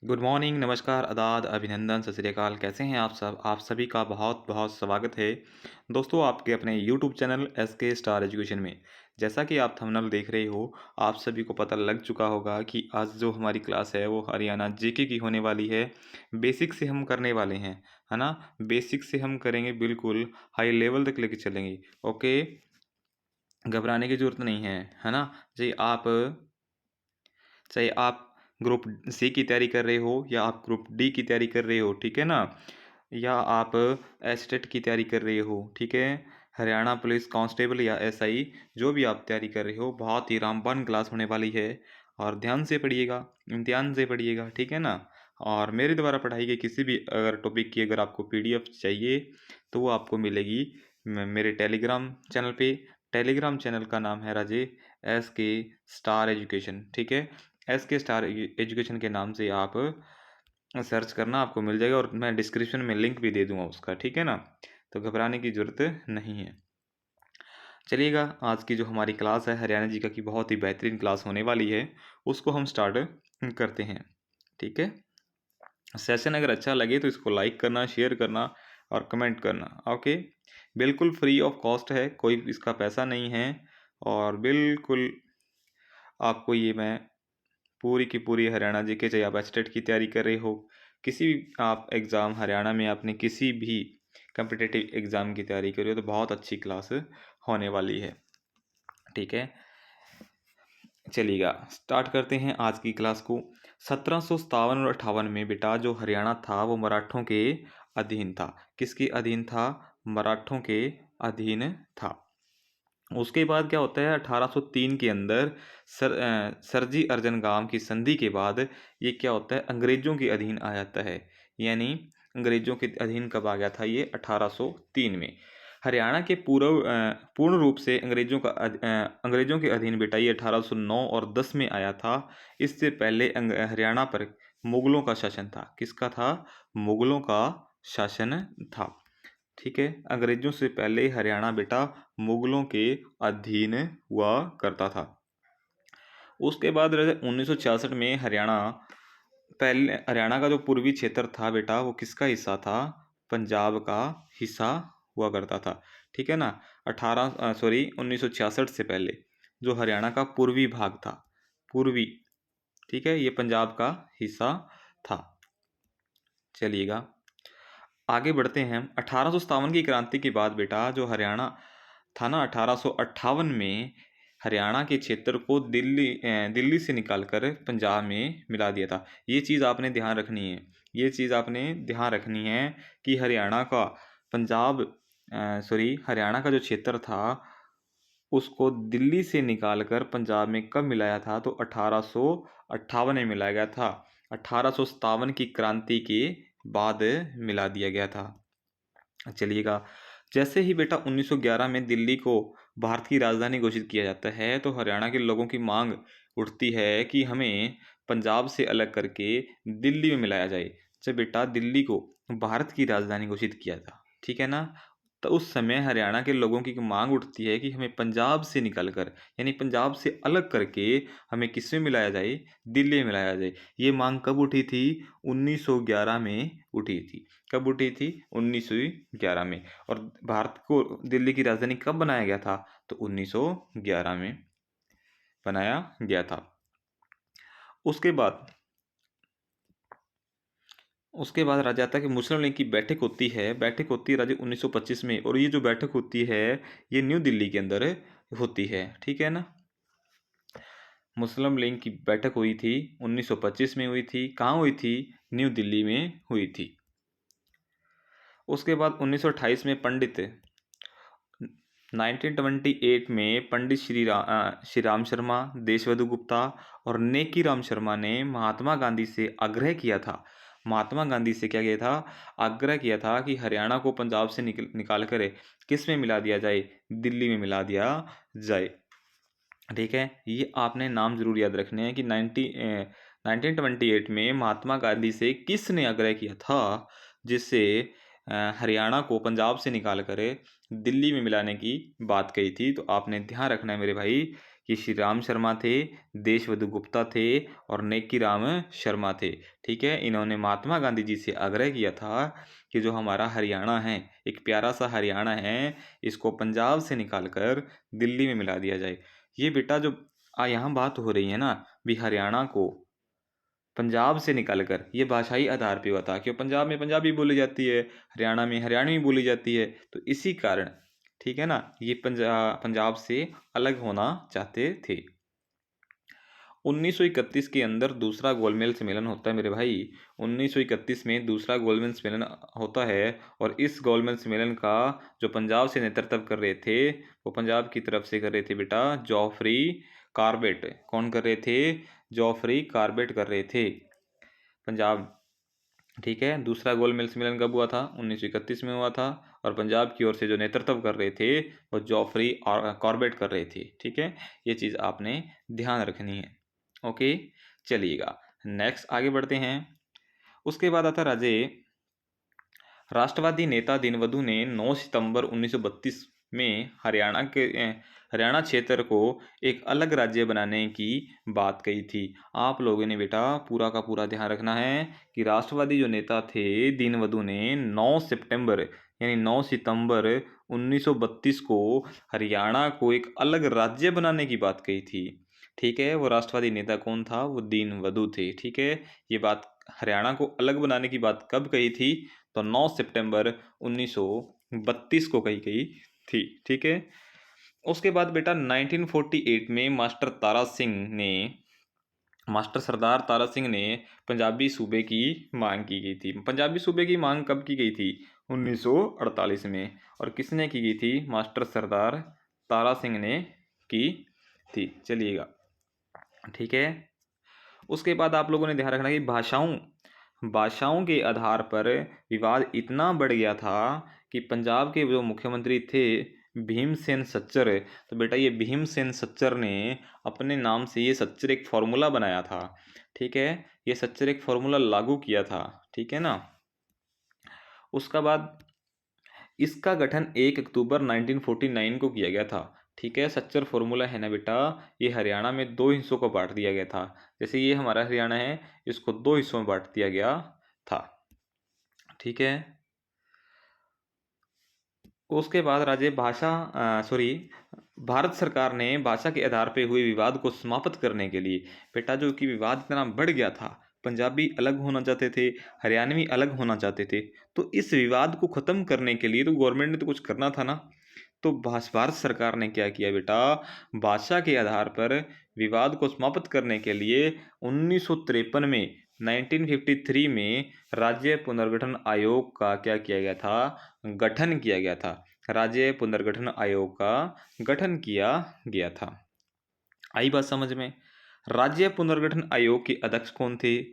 Good morning, नमस्कार, आदाब, अभिनंदन, सत श्री अकाल। कैसे हैं आप सब? आप सभी का बहुत-बहुत स्वागत है। दोस्तों, आपके अपने YouTube channel SK star education में। जैसा कि आप थंबनेल देख रहे हो, आप सभी को पता लग चुका होगा कि आज जो हमारी क्लास है, वो हरियाणा जीके की होने वाली है। बेसिक से हम करने वाले हैं, है ना? बेसिक से हम करेंगे, बिल्कुल हाई लेवल तक लेके चलेंगे। ओके? घबराने की ज़रूरत नहीं है ना? जी, चाहे आप ग्रुप सी की तैयारी कर रहे हो या आप ग्रुप डी की तैयारी कर रहे हो, ठीक है ना? या आप एसटेट की तैयारी कर रहे हो, ठीक है? हरियाणा पुलिस कांस्टेबल या एसआई, जो भी आप तैयारी कर रहे हो, बहुत ही रामबान क्लास होने वाली है। और ध्यान से पढ़िएगा, इम्तिहान से पढ़िएगा, ठीक है ना? और मेरे द्वारा पढ़ाई गई किसी भी अगर टॉपिक की अगर आपको पीडीएफ चाहिए, तो वो आपको मिलेगी मेरे टेलीग्राम चैनल पे। टेलीग्राम चैनल का नाम है राजे एस के स्टार एजुकेशन, ठीक है? एस के स्टार एजुकेशन के नाम से आप सर्च करना, आपको मिल जाएगा और मैं डिस्क्रिप्शन में लिंक भी दे दूंगा उसका, ठीक है ना? तो घबराने की ज़रूरत नहीं है। चलिएगा, आज की जो हमारी क्लास है हरियाणा जी का की बहुत ही बेहतरीन क्लास होने वाली है, उसको हम स्टार्ट करते हैं, ठीक है? सेशन अगर अच्छा लगे तो इसको लाइक करना, शेयर करना और कमेंट करना। ओके? बिल्कुल फ्री ऑफ कॉस्ट है, कोई इसका पैसा नहीं है। और बिल्कुल आपको ये मैं पूरी की पूरी हरियाणा जीके, चाहे आप एचटेट की तैयारी कर रहे हो, किसी भी आप एग्ज़ाम हरियाणा में आपने किसी भी कम्पिटिटिव एग्ज़ाम की तैयारी कर रहे हो, तो बहुत अच्छी क्लास होने वाली है, ठीक है? चलिएगा, स्टार्ट करते हैं आज की क्लास को। 1757 और 58 में बेटा जो हरियाणा था वो मराठों के अधीन था। किसके अधीन था? मराठों के अधीन था। उसके बाद क्या होता है, 1803 के अंदर सरजी अर्जन गांव की संधि के बाद ये क्या होता है, अंग्रेजों के अधीन आ जाता है। यानी अंग्रेजों के अधीन कब आ गया था ये? 1803 में। हरियाणा के पूर्ण रूप से अंग्रेजों के अधीन बेटा ये 1809 और 10 में आया था। इससे पहले हरियाणा पर मुगलों का शासन था। किसका था? मुगलों का शासन था, ठीक है? अंग्रेजों से पहले हरियाणा बेटा मुगलों के अधीन हुआ करता था। उसके बाद 1966 में हरियाणा का जो पूर्वी क्षेत्र था बेटा, वो किसका हिस्सा था? पंजाब का हिस्सा हुआ करता था, ठीक है ना? 1966 से पहले जो हरियाणा का पूर्वी भाग था, पूर्वी, ठीक है, ये पंजाब का हिस्सा था। चलिएगा, आगे बढ़ते हैं। 1857 की क्रांति के बाद बेटा जो हरियाणा था ना, 1858 में हरियाणा के क्षेत्र को दिल्ली से निकालकर पंजाब में मिला दिया था। ये चीज़ आपने ध्यान रखनी है। ये चीज़ आपने ध्यान रखनी है कि हरियाणा का जो क्षेत्र था उसको दिल्ली से निकालकर पंजाब में कब मिलाया था? तो 1858 में मिलाया गया था। 1857 की क्रांति के बाद मिला दिया गया था। चलिएगा, जैसे ही बेटा 1911 में दिल्ली को भारत की राजधानी घोषित किया जाता है, तो हरियाणा के लोगों की मांग उठती है कि हमें पंजाब से अलग करके दिल्ली में मिलाया जाए। जब बेटा दिल्ली को भारत की राजधानी घोषित किया था, ठीक है ना? तो उस समय हरियाणा के लोगों की मांग उठती है कि हमें पंजाब से निकल कर, यानी पंजाब से अलग करके हमें किस में मिलाया जाए? दिल्ली में मिलाया जाए। ये मांग कब उठी थी? 1911 में उठी थी। कब उठी थी? 1911 में। और भारत को दिल्ली की राजधानी कब बनाया गया था? तो 1911 में बनाया गया था। उसके बाद उसके बाद रह जाता है कि मुस्लिम लीग की बैठक होती है राजे 1925 में। और ये जो बैठक होती है, ये न्यू दिल्ली के अंदर होती है, ठीक है ना? मुस्लिम लीग की बैठक हुई थी 1925 में, हुई थी कहाँ हुई थी? न्यू दिल्ली में हुई थी। उसके बाद 1928 में 1928 में पंडित श्री राम शर्मा, देशबंधु गुप्ता और नेकी राम शर्मा ने महात्मा गांधी से आग्रह किया था। महात्मा गांधी से क्या किया था? आग्रह किया था कि हरियाणा को पंजाब से निकाल कर किस में मिला दिया जाए? दिल्ली में मिला दिया जाए, ठीक है? ये आपने नाम जरूर याद रखने हैं कि 1928 में महात्मा गांधी से किसने आग्रह किया था, जिससे हरियाणा को पंजाब से निकाल कर दिल्ली में मिलाने की बात कही थी? तो आपने ध्यान रखना है मेरे भाई कि श्री राम शर्मा थे, देशबंधु गुप्ता थे और नेकी राम शर्मा थे। ठीक है, इन्होंने महात्मा गांधी जी से आग्रह किया था कि जो हमारा हरियाणा है, एक प्यारा सा हरियाणा है, इसको पंजाब से निकालकर दिल्ली में मिला दिया जाए। ये बेटा जो यहाँ बात हो रही है ना, भी हरियाणा को पंजाब से निकालकर, ये भाषाई आधार पे हुआ था, क्यों पंजाब में पंजाबी बोली जाती है, हरियाणा में हरियाणवी बोली जाती है, तो इसी कारण, ठीक है ना, ये पंजाब से अलग होना चाहते थे। 1931 के अंदर दूसरा गोलमेज सम्मेलन होता है मेरे भाई। 1931 में दूसरा गोलमेज सम्मेलन होता है, और इस गोलमेज सम्मेलन का जो पंजाब से नेतृत्व कर रहे थे, वो पंजाब की तरफ से कर रहे थे बेटा जॉफरी कार्बेट। कौन कर रहे थे? जॉफरी कार्बेट कर रहे थे पंजाब। ठीक है, दूसरा गोलमेज सम्मेलन कब हुआ था? 1931 में हुआ था, और पंजाब की ओर से जो नेतृत्व कर रहे थे वो जॉफरी कॉर्बेट कर रहे थे। ठीक है, ये चीज़ आपने ध्यान रखनी है। ओके, चलिएगा नेक्स्ट आगे बढ़ते हैं। उसके बाद आता राजे, राष्ट्रवादी नेता दीनबंधु ने 9 सितंबर 1932 में हरियाणा क्षेत्र को एक अलग राज्य बनाने की बात कही थी। आप लोगों ने बेटा पूरा का पूरा ध्यान रखना है कि राष्ट्रवादी जो नेता थे दीनबंधु ने 9 सितंबर यानी 9 सितंबर 1932 को हरियाणा को एक अलग राज्य बनाने की बात कही थी। ठीक है, वो राष्ट्रवादी नेता कौन था? वो दीनबंधु थे। ठीक है, ये बात हरियाणा को अलग बनाने की बात कब कही थी? तो 9 सितंबर 1932 को कही गई थी। ठीक है, उसके बाद बेटा 1948 में मास्टर सरदार तारा सिंह ने पंजाबी सूबे की मांग की गई थी। पंजाबी सूबे की मांग कब की गई थी? 1948 में। और किसने की गई थी? मास्टर सरदार तारा सिंह ने की थी। चलिएगा, ठीक है। उसके बाद आप लोगों ने ध्यान रखना कि भाषाओं के आधार पर विवाद इतना बढ़ गया था कि पंजाब के जो मुख्यमंत्री थे भीमसेन सच्चर, तो बेटा ये भीमसेन सच्चर ने अपने नाम से ये सच्चर एक फॉर्मूला बनाया था। ठीक है, ये सच्चर एक फॉर्मूला लागू किया था। ठीक है ना। उसका बाद इसका गठन 1 अक्टूबर 1949 को किया गया था। ठीक है, सच्चर फॉर्मूला है ना बेटा, ये हरियाणा में 2 हिस्सों को बांट दिया गया था। जैसे ये हमारा हरियाणा है, इसको 2 हिस्सों में बांट दिया गया था। ठीक है, उसके बाद भारत सरकार ने भाषा के आधार पर हुए विवाद को समाप्त करने के लिए बेटा, जो कि विवाद इतना बढ़ गया था, पंजाबी अलग होना चाहते थे, हरियाणवी अलग होना चाहते थे, तो इस विवाद को ख़त्म करने के लिए तो गवर्नमेंट ने तो कुछ करना था ना। तो भारत सरकार ने क्या किया बेटा, भाषा के आधार पर विवाद को समाप्त करने के लिए 1953 में 1953 में राज्य पुनर्गठन आयोग का क्या किया गया था? गठन किया गया था। राज्य पुनर्गठन आयोग का गठन किया गया था। आई बात समझ में? राज्य पुनर्गठन आयोग के अध्यक्ष कौन थे?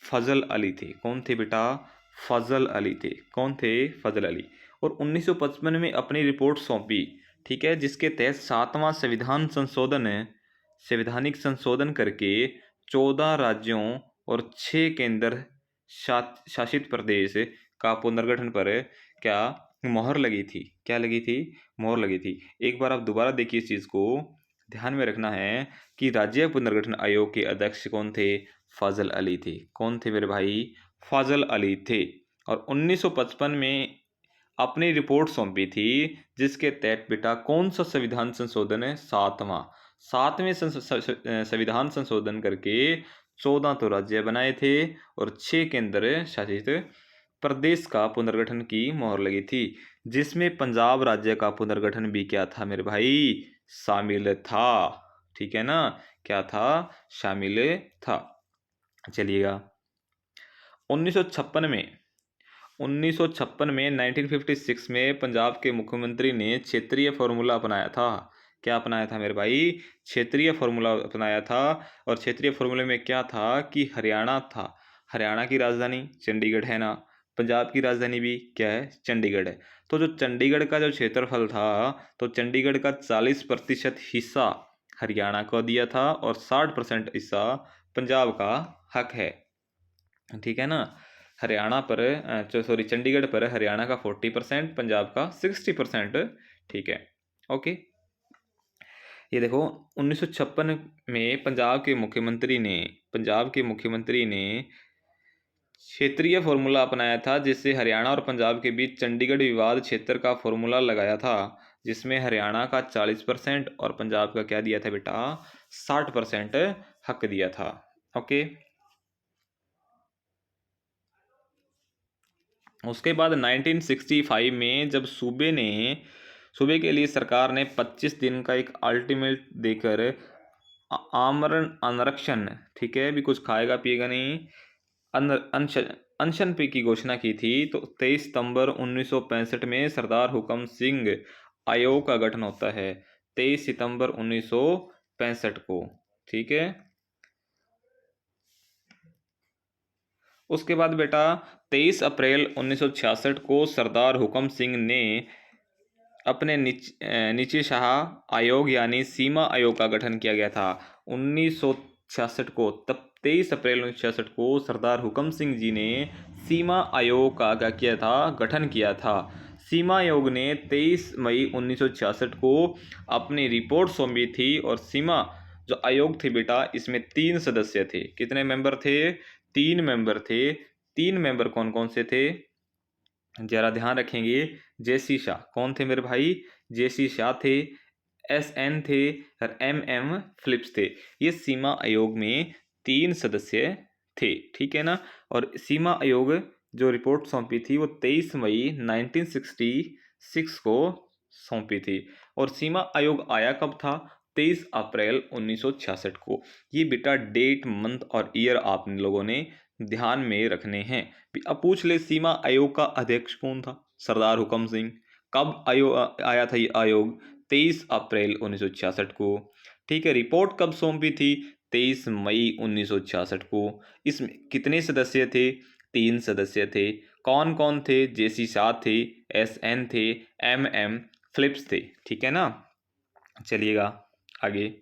फजल अली थे। कौन थे बेटा? फजल अली थे। कौन थे? फजल अली। और 1955 में अपनी रिपोर्ट सौंपी। ठीक है, जिसके तहत 7वां संवैधानिक संशोधन करके 14 राज्यों और 6 केंद्र शासित प्रदेश का पुनर्गठन पर क्या मोहर लगी थी? क्या लगी थी? मोहर लगी थी। एक बार आप दोबारा देखिए इस चीज़ को, ध्यान में रखना है कि राज्य पुनर्गठन आयोग के अध्यक्ष कौन थे? फजल अली थे। कौन थे मेरे भाई? फजल अली थे। और 1955 में अपनी रिपोर्ट सौंपी थी, जिसके तहत बेटा कौन सा संविधान संशोधन है? 7वें संविधान संशोधन करके 14 तो राज्य बनाए थे और 6 केंद्र शासित प्रदेश का पुनर्गठन की मोहर लगी थी, जिसमें पंजाब राज्य का पुनर्गठन भी क्या था मेरे भाई? शामिल था। ठीक है ना, क्या था? शामिल था। चलिएगा, 1956 में 1956 में पंजाब के मुख्यमंत्री ने क्षेत्रीय फॉर्मूला अपनाया था। क्या अपनाया था मेरे भाई? क्षेत्रीय फॉर्मूला अपनाया था। और क्षेत्रीय फॉर्मूले में क्या था कि हरियाणा था, हरियाणा की राजधानी चंडीगढ़ है ना, पंजाब की राजधानी भी क्या है? चंडीगढ़ है। तो जो चंडीगढ़ का जो क्षेत्रफल था, तो चंडीगढ़ का 40% हिस्सा हरियाणा को दिया था और 60% हिस्सा पंजाब का हक है। ठीक है ना, चंडीगढ़ पर हरियाणा का 40%, पंजाब का 60%। ठीक है, ओके। ये देखो 1956 में पंजाब के मुख्यमंत्री ने क्षेत्रीय फॉर्मूला अपनाया था, जिससे हरियाणा और पंजाब के बीच चंडीगढ़ विवाद क्षेत्र का फॉर्मूला लगाया था, जिसमें हरियाणा का 40% और पंजाब का क्या दिया था बेटा 60% हक दिया था। ओके। उसके बाद 1965 में जब सूबे के लिए सरकार ने 25 दिन का एक अल्टीमेट देकर आमरण अनरक्षण, ठीक है, भी कुछ खाएगा पिएगा नहीं, अनशन पे की घोषणा की थी, तो 23 सितंबर 1965 में सरदार हुकम सिंह आयोग का गठन होता है, 23 सितंबर 1965 को, ठीक है। उसके बाद बेटा 23 अप्रैल 1966 को सरदार हुकम सिंह ने अपने नीचे शाह आयोग यानी सीमा आयोग का गठन किया गया था 1966 को। तब 23 अप्रैल 1966 को सरदार हुकम सिंह जी ने सीमा आयोग का क्या किया था, गठन किया था। सीमा आयोग ने 23 मई 1966 को अपनी रिपोर्ट सौंपी थी, और सीमा जो आयोग थे बेटा इसमें 3 सदस्य थे। कितने मेंबर थे? 3 मेंबर थे। 3 मेंबर कौन कौन से थे जरा ध्यान रखेंगे। जेसी शाह, कौन थे मेरे भाई? जेसी शाह थे, एसएन थे और एमएम फिलिप्स थे। ये सीमा आयोग में 3 सदस्य थे, ठीक है ना। और सीमा आयोग जो रिपोर्ट सौंपी थी वो 23 मई 1966 को सौंपी थी। और सीमा आयोग आया कब था? 23 अप्रैल 1966 को। ये बेटा डेट, मंथ और ईयर आप लोगों ने ध्यान में रखने हैं। अब पूछ ले सीमा आयोग का अध्यक्ष कौन था? सरदार हुकम सिंह। कब आयोग आया था ये आयोग? 23 अप्रैल 1966 को, ठीक है। रिपोर्ट कब सौंपी थी? 23 मई 1966 को। इसमें कितने सदस्य थे? 3 सदस्य थे। कौन कौन थे? जेसी शाह थे, एसएन थे, एमएम फिलिप्स थे, ठीक है ना। चलिएगा आगे।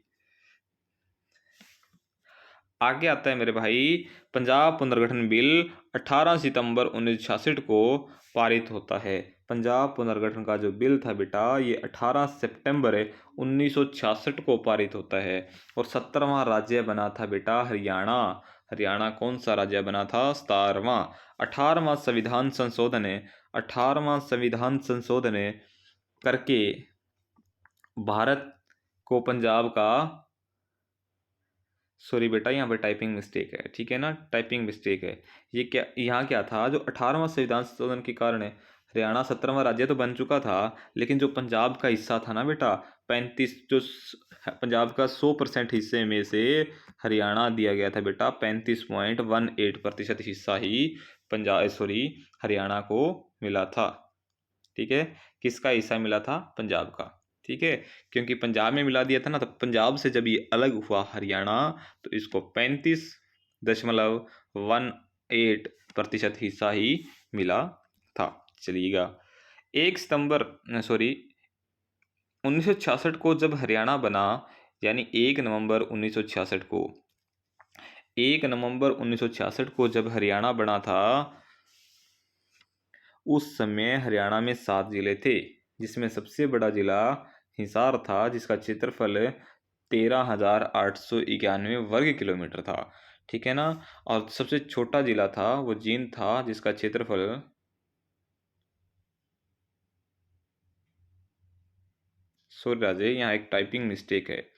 आगे आता है मेरे भाई पंजाब पुनर्गठन बिल 18 सितंबर 1966 को पारित होता है। पंजाब पुनर्गठन का जो बिल था बेटा ये 18 सितंबर 1966 को पारित होता है। और 17वां राज्य बना था बेटा हरियाणा। हरियाणा कौन सा राज्य बना था? 17वां। 18वां संविधान संशोधन करके भारत को पंजाब का, सॉरी बेटा यहाँ पे टाइपिंग मिस्टेक है, ठीक है ना, टाइपिंग मिस्टेक है। ये क्या, यहाँ क्या था, जो 18वां संविधान संशोधन के कारण हरियाणा 17वां राज्य तो बन चुका था, लेकिन जो पंजाब का हिस्सा था ना बेटा 35, जो पंजाब का 100% हिस्से में से हरियाणा दिया गया था बेटा 35.18% हिस्सा ही हरियाणा को मिला था, ठीक है। किसका हिस्सा मिला था? पंजाब का, ठीक है। क्योंकि पंजाब में मिला दिया था ना, तो पंजाब से जब ये अलग हुआ हरियाणा, तो इसको 35.18% हिस्सा ही मिला था। चलिएगा 1966 को जब हरियाणा बना, यानी 1 नवंबर 1966 को, 1 नवंबर 1966 को जब हरियाणा बना था, उस समय हरियाणा में 7 जिले थे, जिसमें सबसे बड़ा जिला हिसार था, जिसका क्षेत्रफल 13,891 वर्ग किलोमीटर था, ठीक है ना। और सबसे छोटा जिला था वो जींद था, जिसका क्षेत्रफल, सॉरी राजे यहाँ एक टाइपिंग मिस्टेक है,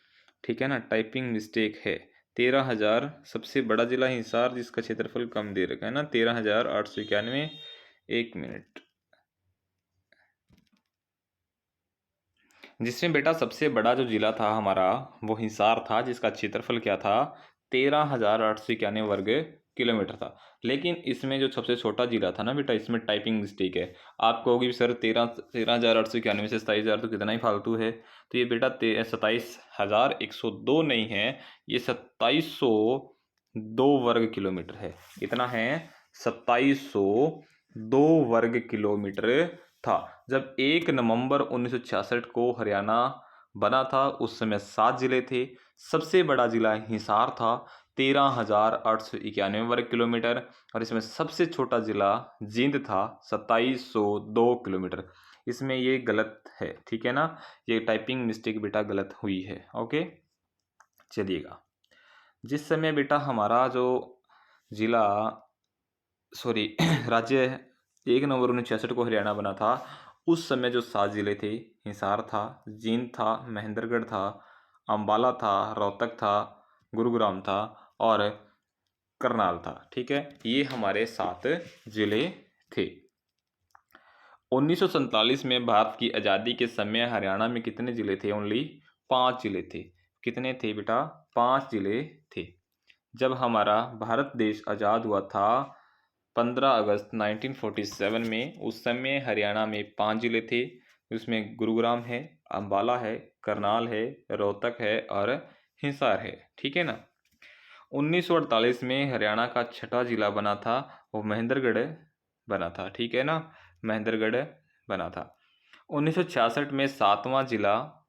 ठीक है ना, टाइपिंग मिस्टेक है। 13,000 सबसे बड़ा जिला हिसार, जिसका क्षेत्रफल कम दे रखा है ना 13,891। 1 मिनट। जिसमें बेटा सबसे बड़ा जो जिला था हमारा वो हिसार था, जिसका क्षेत्रफल क्या था 13,891 वर्ग किलोमीटर था। लेकिन इसमें जो सबसे छोटा जिला था ना बेटा, इसमें टाइपिंग मिस्टेक है। आप कहोगे सर 13,891 से 27,000 तो कितना ही फालतू है, तो ये बेटा 27,102 नहीं है, ये 2702 वर्ग किलोमीटर है। कितना है? 2702 वर्ग किलोमीटर था। जब 1 नवंबर 1966 को हरियाणा बना था, उस समय 7 जिले थे। सबसे बड़ा जिला हिसार था, 13,891 वर्ग किलोमीटर, और इसमें सबसे छोटा जिला जींद था, 2702 किलोमीटर। इसमें ये गलत है, ठीक है ना, ये टाइपिंग मिस्टेक बेटा गलत हुई है। ओके, चलिएगा। जिस समय बेटा हमारा जो जिला सॉरी राज्य 1 नवंबर 1966 को हरियाणा बना था, उस समय जो 7 जिले थे, हिसार था, जींद था, महेंद्रगढ़ था, अम्बाला था, रोहतक था, गुरुग्राम था और करनाल था, ठीक है, ये हमारे 7 जिले थे। 1947 में भारत की आज़ादी के समय हरियाणा में कितने जिले थे? ओनली 5 जिले थे। कितने थे बेटा? 5 जिले थे। जब हमारा भारत देश आज़ाद हुआ था 15 अगस्त 1947 में, उस समय हरियाणा में 5 जिले थे। उसमें गुरुग्राम है, अम्बाला है, करनाल है, रोहतक है और हिसार है, ठीक है ना। 1948 में हरियाणा का छठा जिला बना था, वो महेंद्रगढ़ बना था, ठीक है ना, महेंद्रगढ़ बना था। 1966 में 7वां जिला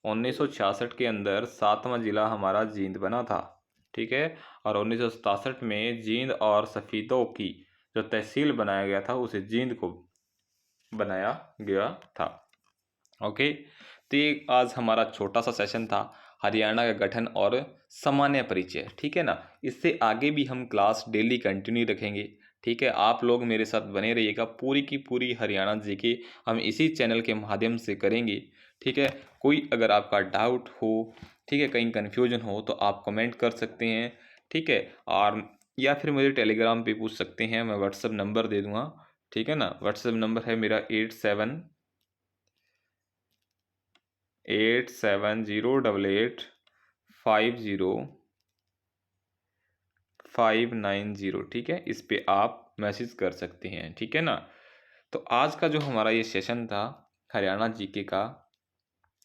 1966 के अंदर 7वां जिला हमारा जींद बना था, ठीक है। और 1967 में जींद और सफीदों की जो तहसील बनाया गया था, उसे जींद को बनाया गया था। ओके, तो ये आज हमारा छोटा सा सेशन था, हरियाणा का गठन और सामान्य परिचय, ठीक है ना। इससे आगे भी हम क्लास डेली कंटिन्यू रखेंगे, ठीक है। आप लोग मेरे साथ बने रहिएगा, पूरी की पूरी हरियाणा जीके हम इसी चैनल के माध्यम से करेंगे, ठीक है। कोई अगर आपका डाउट हो, ठीक है, कहीं कन्फ्यूजन हो तो आप कमेंट कर सकते हैं, ठीक है। और या फिर मुझे टेलीग्राम पे पूछ सकते हैं, मैं व्हाट्सअप नंबर दे दूँगा, ठीक है ना। व्हाट्सअप नंबर है मेरा 8708850590, ठीक है। इस पे आप मैसेज कर सकते हैं, ठीक है ना। तो आज का जो हमारा ये सेशन था हरियाणा जीके का,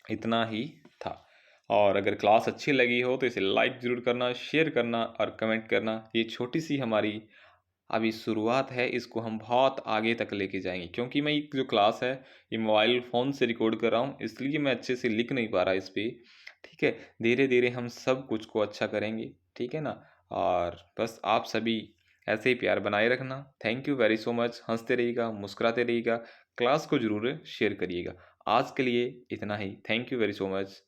इतना ही था। और अगर क्लास अच्छी लगी हो तो इसे लाइक ज़रूर करना, शेयर करना और कमेंट करना। ये छोटी सी हमारी अभी शुरुआत है, इसको हम बहुत आगे तक लेके जाएंगे, क्योंकि मैं ये जो क्लास है ये मोबाइल फ़ोन से रिकॉर्ड कर रहा हूँ, इसलिए मैं अच्छे से लिख नहीं पा रहा इस पर, ठीक है। धीरे धीरे हम सब कुछ को अच्छा करेंगे, ठीक है ना। और बस आप सभी ऐसे ही प्यार बनाए रखना। Thank you very so much. हंसते रहिएगा, मुस्कुराते रहिएगा, क्लास को ज़रूर शेयर करिएगा। आज के लिए इतना ही। Thank you very so much.